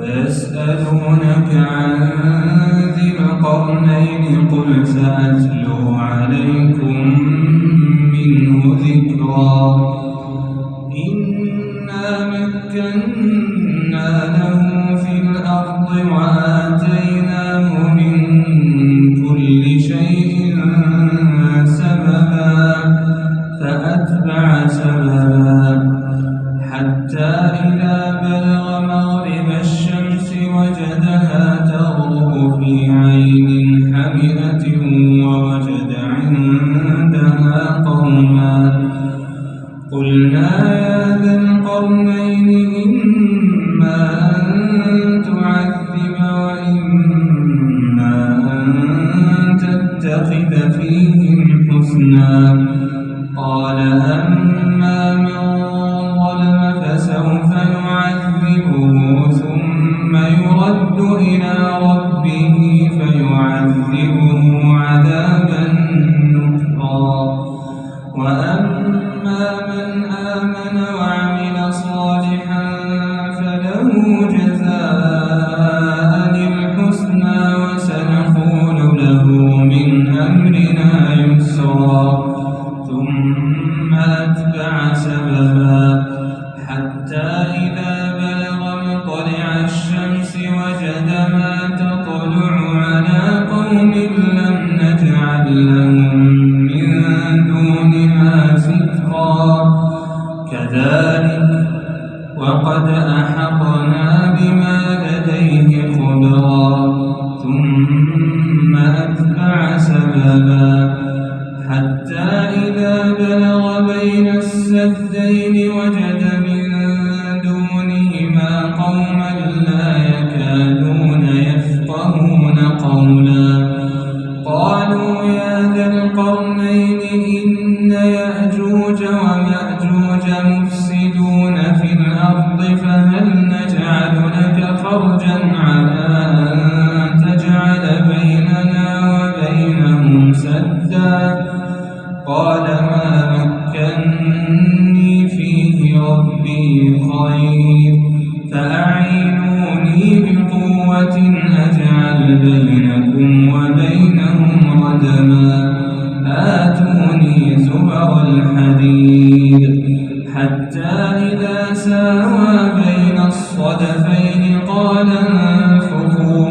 ويسألونك عن ذي القرنين قل سأتلو عليكم منه ذكرا إنا مكنا له في الأرض وآتيناه من كل شيء سببا فأتبع سببا حتى إذا بلغ مغرب الشمس وجدها تغرب في عين حمئة ووجد عندها قوما قلنا يا ذا القرنين إما أن تعذب وإما أن تتخذ فيهم حسنا قال أما من ظلم فسوف يعذبه ثم يرد إلى ربه فيعذبه عذابا نكرا وأما من آمن وعمل صالحا فله جزاء الحسنى وسنقول له من أمرنا يسرا ثم أتبع سببا حتى إذا بلغ مطلع الشمس وجدها تطلع على قوم لم نجعل لهم من دونها سترا كذلك وقد أحطنا بما لديه خبرا ثم أتبع سببا حتى إذا بلغ بين السدين وجد من دونهما قوما لا يكادون يفقهون قولا قالوا يا ذا القرنين إن يأجوج ومأجوج مفسدون في الأرض فهل نجعل لك خرجا على أن تجعل بيننا وبينهم سدا قال ما مكني فيه ربي خير فأعينوني بقوة أجعل بينكم وبينهم ردما آتوني زبر الحديد حتى إذا ساوى بين الصدفين قال انفخوا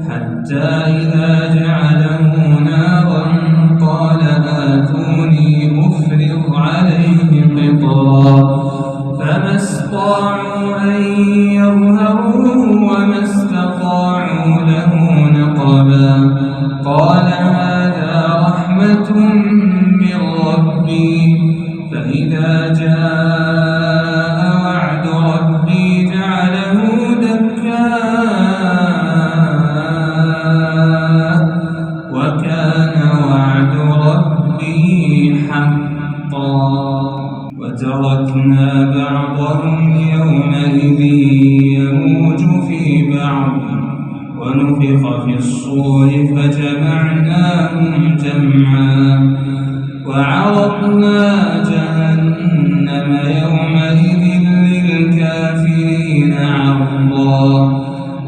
حتى إذا جعله نارا قال آتوني أفرغ عليه قطرا فما استطاعوا أن يظهروه وما استطاعوا له نقبا قال هذا رحمة من ربي فإذا جاء وعد ربي جعله دكا وكان وعد ربي حقا وتركنا بعضهم يومئذ يموج في بعض ونفخ في الصور فجمعناهم جمعا وعرضنا جهنم يومئذ للكافرين عرضا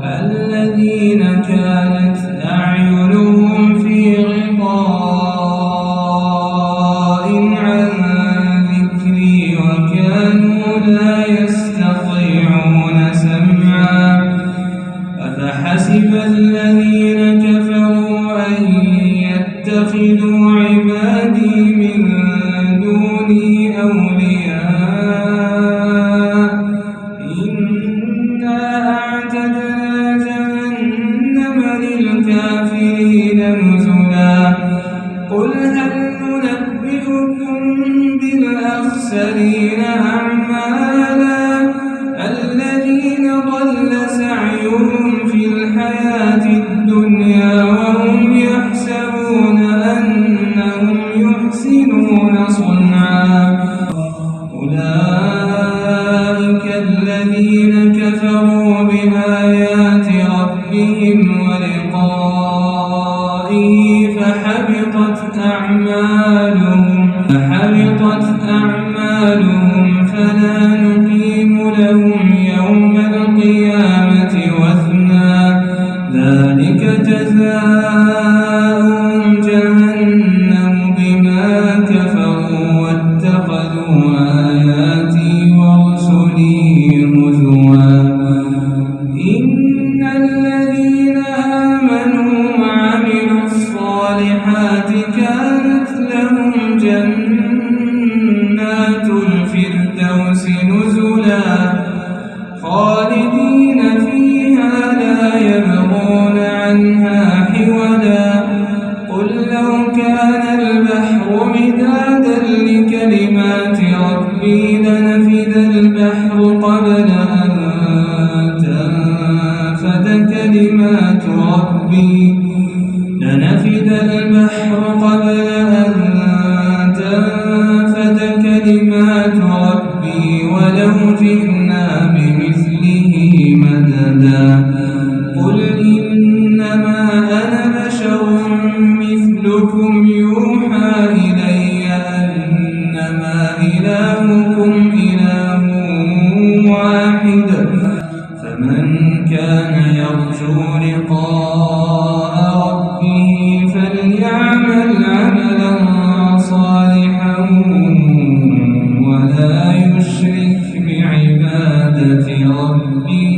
الذين كانت أعينهم في غطاء عن ذكري وكانوا لا يستطيعون سمعا أفحسب الذين كفروا أن يتخذوا عبادي من دوني أولياء إنا أعتدنا جهنم للكافرين نزلا قل هل ننبئكم بالأخسرين أعمالا الذين ضل سعيهم في الحياة الدنيا وهم يحسبون أنهم يحسنون صنعا أولئك الذين كفروا بآيات ربهم ولقائه فحبطت أعمالهم فلا نقيم لهم يوم القيامة كلمات ربي لنفد البحر قبل أن تنفد كلمات ربي ولو جئنا بمثله مددا قل إنما أنا بشر مثلكم يوحى إلي أنما إلهكم إله واحد فمن كان يرجو لقاء ربه فليعمل عملا صالحا ولا يشرك بعبادة ربه